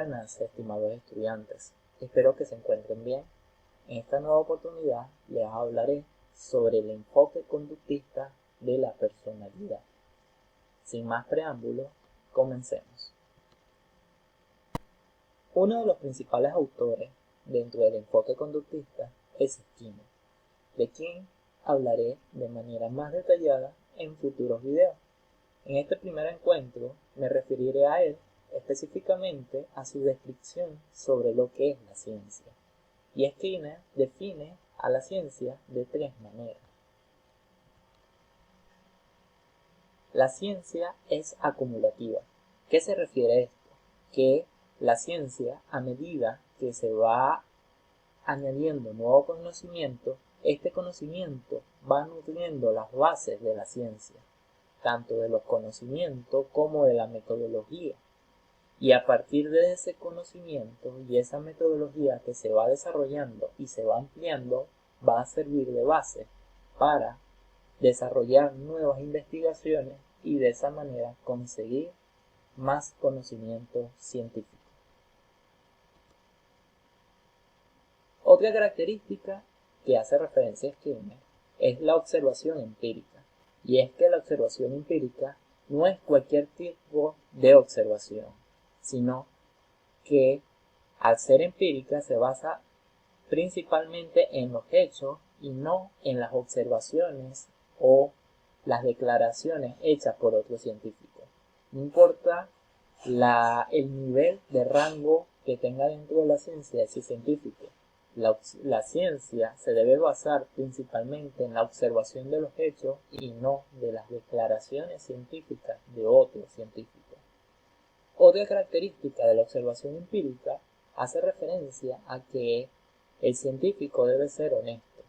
buenas, estimados estudiantes. Espero que se encuentren bien. En esta nueva oportunidad les hablaré sobre el enfoque conductista de la personalidad. Sin más preámbulos, comencemos. Uno de los principales autores dentro del enfoque conductista es Skinner, de quien hablaré de manera más detallada en futuros videos. En este primer encuentro me referiré a él específicamente a su descripción sobre lo que es la ciencia. Y Skinner define a la ciencia de tres maneras. La ciencia es acumulativa. ¿Qué se refiere a esto? Que la ciencia, a medida que se va añadiendo nuevo conocimiento, este conocimiento va nutriendo las bases de la ciencia, tanto de los conocimientos como de la metodología. Y a partir de ese conocimiento y esa metodología que se va desarrollando y se va ampliando, va a servir de base para desarrollar nuevas investigaciones y de esa manera conseguir más conocimiento científico. Otra característica que hace referencia a Skinner es la observación empírica. Y es que la observación empírica no es cualquier tipo de observación, sino que al ser empírica se basa principalmente en los hechos y no en las observaciones o las declaraciones hechas por otros científicos. No importa el nivel de rango que tenga dentro de la ciencia ese científico. La ciencia se debe basar principalmente en la observación de los hechos y no de las declaraciones científicas de otros científicos. Otra característica de la observación empírica hace referencia a que el científico debe ser honesto.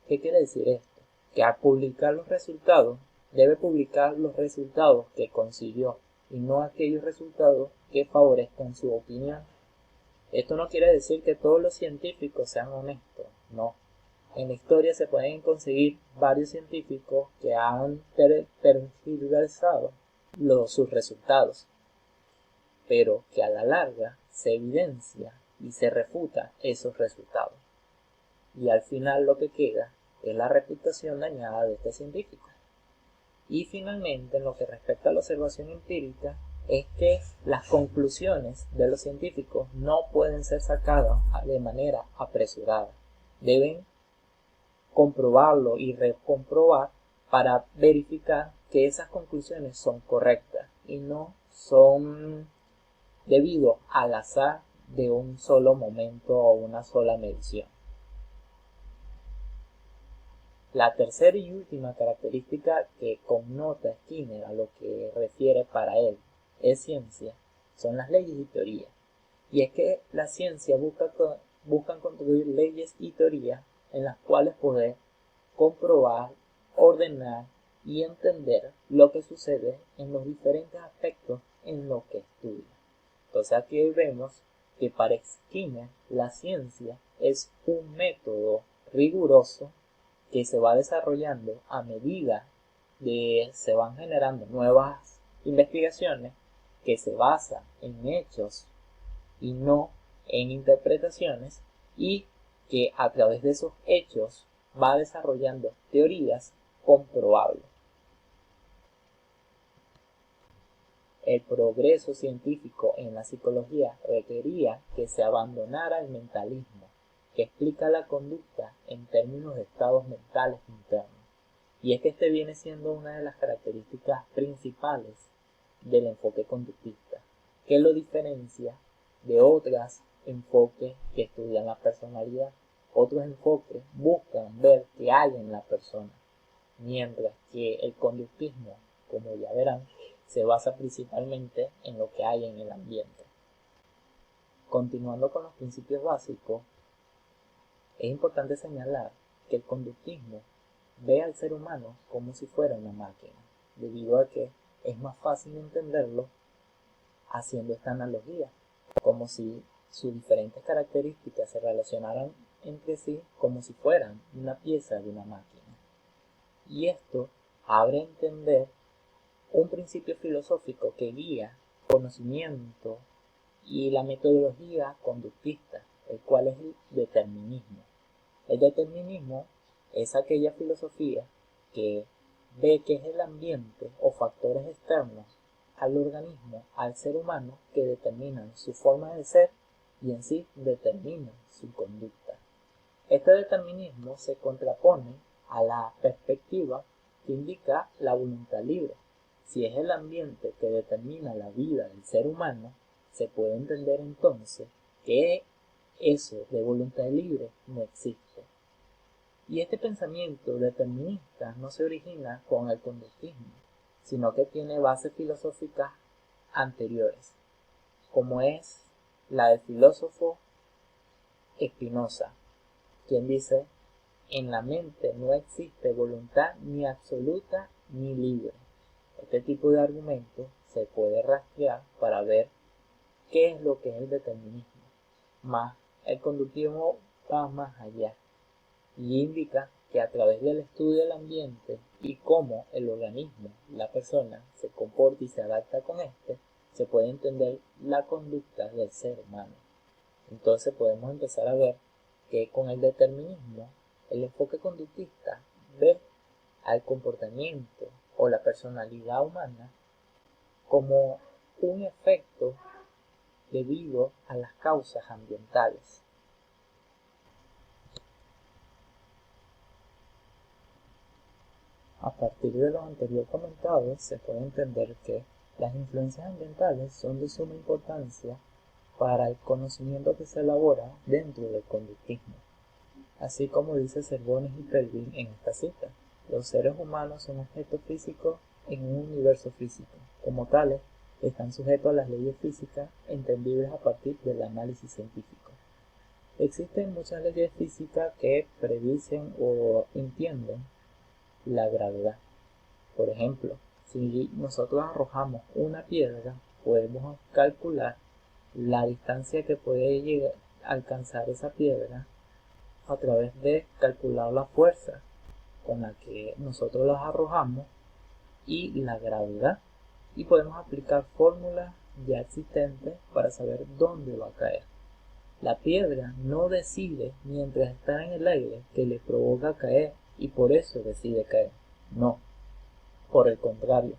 ¿Qué quiere decir esto? Que al publicar los resultados, debe publicar los resultados que consiguió y no aquellos resultados que favorezcan su opinión. Esto no quiere decir que todos los científicos sean honestos, no. En la historia se pueden conseguir varios científicos que han tergiversado sus resultados, pero que a la larga se evidencia y se refuta esos resultados. Y al final lo que queda es la reputación dañada de este científico. Y finalmente, en lo que respecta a la observación empírica, es que las conclusiones de los científicos no pueden ser sacadas de manera apresurada. Deben comprobarlo y recomprobar para verificar que esas conclusiones son correctas y no son debido al azar de un solo momento o una sola medición. La tercera y última característica que connota Skinner a lo que refiere para él es ciencia son las leyes y teorías. Y es que la ciencia buscan construir leyes y teorías en las cuales poder comprobar, ordenar y entender lo que sucede en los diferentes aspectos en los que estudia. Entonces aquí vemos que para Skinner la ciencia es un método riguroso que se va desarrollando a medida de se van generando nuevas investigaciones que se basan en hechos y no en interpretaciones, y que a través de esos hechos va desarrollando teorías comprobables. El progreso científico en la psicología requería que se abandonara el mentalismo, que explica la conducta en términos de estados mentales internos. Y es que este viene siendo una de las características principales del enfoque conductista, que lo diferencia de otros enfoques que estudian la personalidad. Otros enfoques buscan ver qué hay en la persona, mientras que el conductismo, como ya verán, se basa principalmente en lo que hay en el ambiente. Continuando con los principios básicos, es importante señalar que el conductismo ve al ser humano como si fuera una máquina, debido a que es más fácil entenderlo haciendo esta analogía, como si sus diferentes características se relacionaran entre sí como si fueran una pieza de una máquina. Y esto abre a entender un principio filosófico que guía conocimiento y la metodología conductista, el cual es el determinismo. El determinismo es aquella filosofía que ve que es el ambiente o factores externos al organismo, al ser humano, que determinan su forma de ser y en sí determinan su conducta. Este determinismo se contrapone a la perspectiva que indica la voluntad libre. Si es el ambiente que determina la vida del ser humano, se puede entender entonces que eso de voluntad libre no existe. Y este pensamiento determinista no se origina con el conductismo, sino que tiene bases filosóficas anteriores, como es la del filósofo Spinoza, quien dice: en la mente no existe voluntad ni absoluta ni libre. Este tipo de argumento se puede rastrear para ver qué es lo que es el determinismo. Más el conductismo va más allá y indica que a través del estudio del ambiente y cómo el organismo, la persona, se comporta y se adapta con este, se puede entender la conducta del ser humano. Entonces podemos empezar a ver que con el determinismo, el enfoque conductista ve al comportamiento o la personalidad humana como un efecto debido a las causas ambientales. A partir de lo anterior comentado, se puede entender que las influencias ambientales son de suma importancia para el conocimiento que se elabora dentro del conductismo. Así como dice Cerbones y Pelvin en esta cita, los seres humanos son objetos físicos en un universo físico. Como tales, están sujetos a las leyes físicas entendibles a partir del análisis científico. Existen muchas leyes físicas que predicen o entienden la gravedad. Por ejemplo, si nosotros arrojamos una piedra, podemos calcular la distancia que puede llegar a alcanzar esa piedra a través de calcular la fuerza con la que nosotros las arrojamos y la gravedad, y podemos aplicar fórmulas ya existentes para saber dónde va a caer. La piedra no decide mientras está en el aire que le provoca caer y por eso decide caer. No, por el contrario,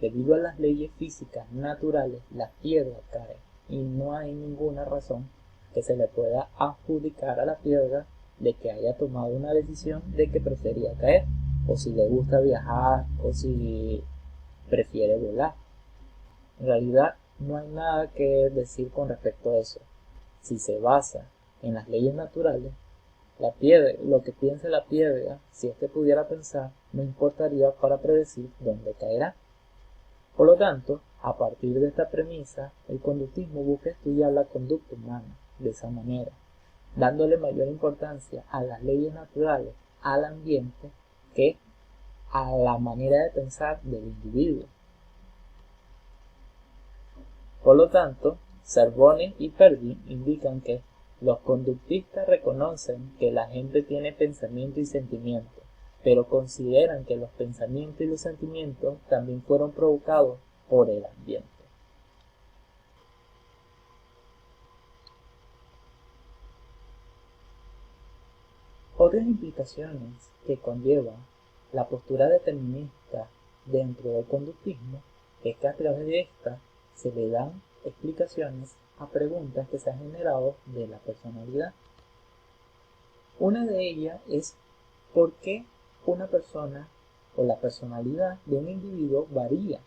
debido a las leyes físicas naturales, la piedra cae y no hay ninguna razón que se le pueda adjudicar a la piedra de que haya tomado una decisión de que prefería caer, o si le gusta viajar, o si prefiere volar. En realidad no hay nada que decir con respecto a eso. Si se basa en las leyes naturales, la piedra, lo que piense la piedra, si éste pudiera pensar, no importaría para predecir dónde caerá. Por lo tanto, a partir de esta premisa, el conductismo busca estudiar la conducta humana de esa manera, dándole mayor importancia a las leyes naturales, al ambiente, que a la manera de pensar del individuo. Por lo tanto, Cerbones y Pelvin indican que los conductistas reconocen que la gente tiene pensamiento y sentimiento, pero consideran que los pensamientos y los sentimientos también fueron provocados por el ambiente. Otras implicaciones que conlleva la postura determinista dentro del conductismo es que a través de esta se le dan explicaciones a preguntas que se han generado de la personalidad. Una de ellas es por qué una persona o la personalidad de un individuo varía.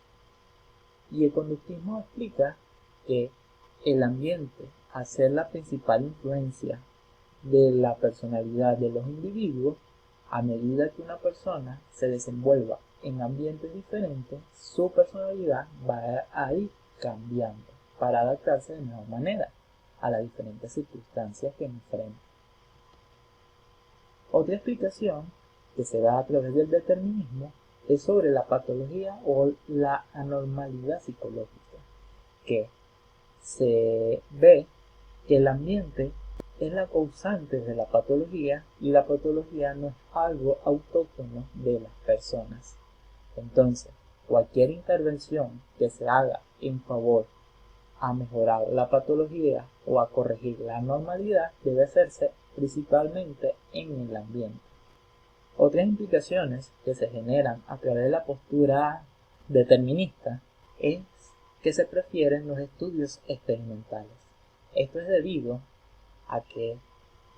Y el conductismo explica que el ambiente, al ser la principal influencia de la personalidad de los individuos, a medida que una persona se desenvuelva en ambientes diferentes, su personalidad va a ir cambiando para adaptarse de mejor manera a las diferentes circunstancias que enfrenta. Otra explicación que se da a través del determinismo es sobre la patología o la anormalidad psicológica, que se ve que el ambiente es la causante de la patología y la patología no es algo autóctono de las personas. Entonces, cualquier intervención que se haga en favor a mejorar la patología o a corregir la anormalidad debe hacerse principalmente en el ambiente. Otras implicaciones que se generan a través de la postura determinista es que se prefieren los estudios experimentales. Esto es debido a que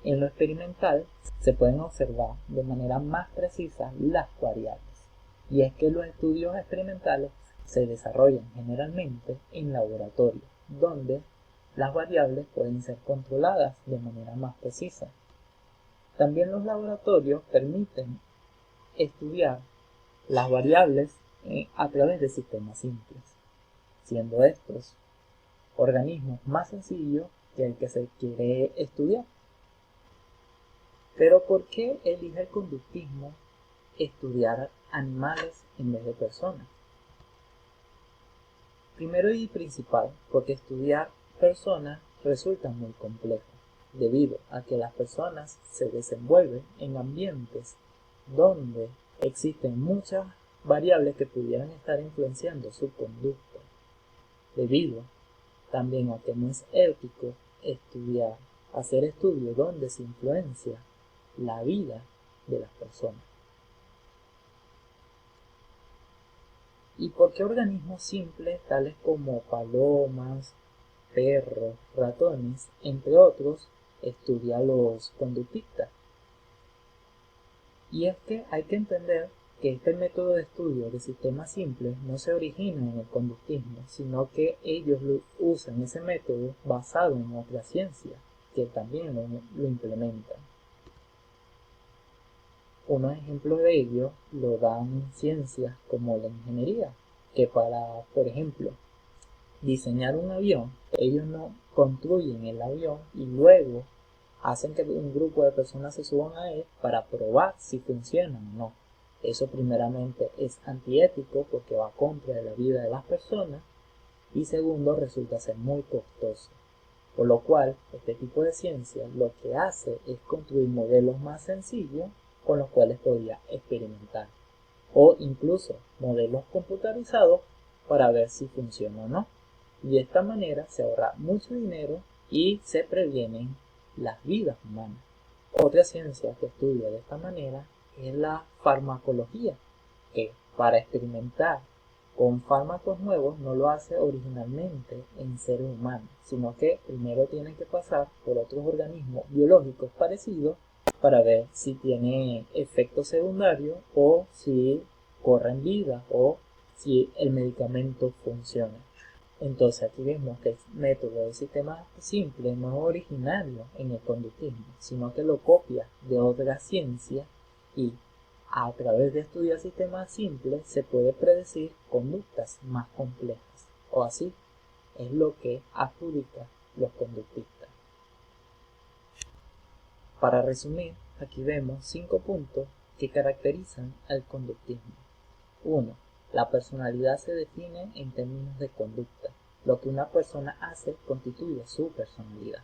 en lo experimental se pueden observar de manera más precisa las variables, y es que los estudios experimentales se desarrollan generalmente en laboratorio, donde las variables pueden ser controladas de manera más precisa. También los laboratorios permiten estudiar las variables a través de sistemas simples, siendo estos organismos más sencillos que el que se quiere estudiar. Pero ¿por qué elige el conductismo estudiar animales en vez de personas? Primero y principal, porque estudiar personas resulta muy complejo, debido a que las personas se desenvuelven en ambientes donde existen muchas variables que pudieran estar influenciando su conducta, debido también a que no es ético hacer estudios donde se influencia la vida de las personas. ¿Y por qué organismos simples tales como palomas, perros, ratones, entre otros, estudia los conductistas? Y es que hay que entender que este método de estudio de sistemas simples no se origina en el conductismo, sino que ellos usan ese método basado en otra ciencia, que también lo implementan. Unos ejemplos de ello lo dan ciencias como la ingeniería, que para, por ejemplo, diseñar un avión, ellos no construyen el avión y luego hacen que un grupo de personas se suban a él para probar si funciona o no. Eso primeramente es antiético porque va contra de la vida de las personas, y segundo, resulta ser muy costoso. Por lo cual, este tipo de ciencia lo que hace es construir modelos más sencillos con los cuales podría experimentar, o incluso modelos computarizados para ver si funciona o no. Y de esta manera se ahorra mucho dinero y se previenen las vidas humanas. Otra ciencia que estudia de esta manera es la farmacología, que para experimentar con fármacos nuevos no lo hace originalmente en seres humanos, sino que primero tienen que pasar por otros organismos biológicos parecidos para ver si tiene efectos secundarios o si corren vida o si el medicamento funciona. Entonces aquí vemos que el método del sistema simple no es originario en el conductismo, sino que lo copia de otra ciencia, y a través de estudiar sistemas simples se puede predecir conductas más complejas, o así es lo que adjudican los conductistas. Para resumir, aquí vemos 5 puntos que caracterizan al conductismo. 1. La personalidad se define en términos de conducta. Lo que una persona hace constituye su personalidad.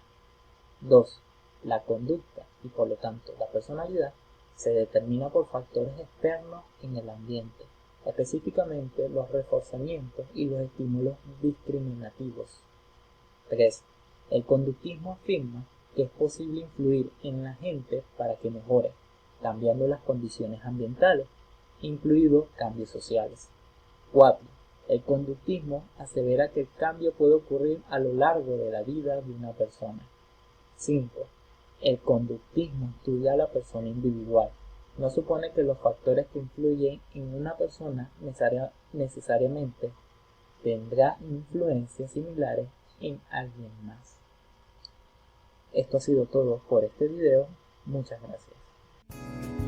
2. La conducta, y por lo tanto la personalidad, se determina por factores externos en el ambiente, específicamente los reforzamientos y los estímulos discriminativos. 3. El conductismo afirma que es posible influir en la gente para que mejore, cambiando las condiciones ambientales, incluidos cambios sociales. 4. El conductismo asevera que el cambio puede ocurrir a lo largo de la vida de una persona. 5. El conductismo estudia a la persona individual. No supone que los factores que influyen en una persona necesariamente tendrán influencias similares en alguien más. Esto ha sido todo por este video. Muchas gracias.